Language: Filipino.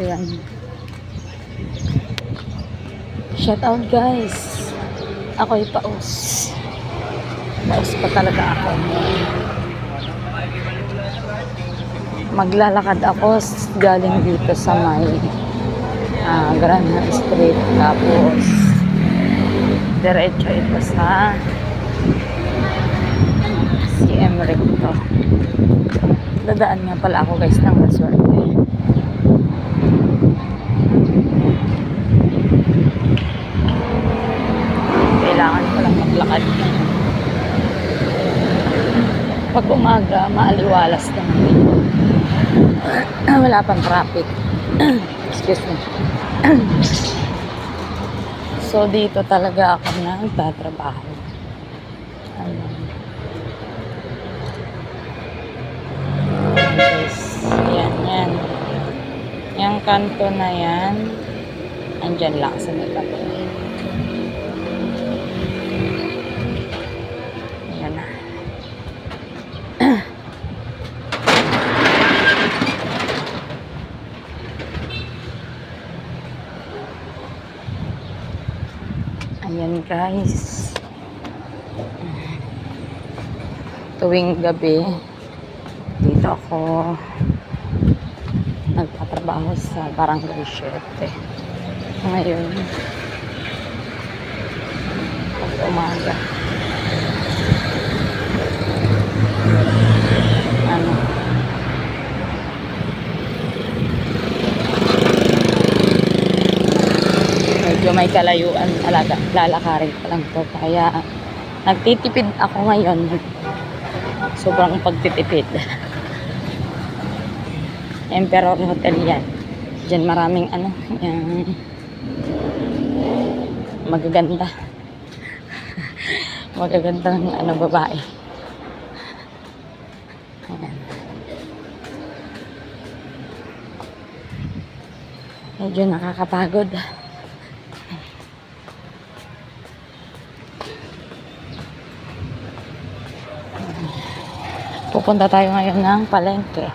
Ayan. Shout out guys. Ako'y paus. Paus pa talaga ako. Maglalakad ako galing dito sa may Grana Street. Tapos diretso ito sa CM Recto. Dadaan nga pala ako guys ng Laswerte. Kailangan ko lang maglakad. Pag umaga, maaliwalas naman. Wala pang traffic. Excuse me. So, dito talaga ako nagtatrabaho. Ayan. Ayan, yan. Yung kanto na yan, andyan lang sa may kanto. Ayan na. Ayan guys. Tuwing gabi, dito ako nagtatrabaho sa Barangay 7. Ngayon, pag umaga, medyo may kalayuan talaga, lalakarin pa lang to, kaya nagtitipid ako ngayon. Sobrang pagtitipid. Emperor Hotel yan. Diyan maraming yung magaganda. Magagandang babae. Ayan. Medyo nakakapagod. Pupunta tayo ngayon ng palengke.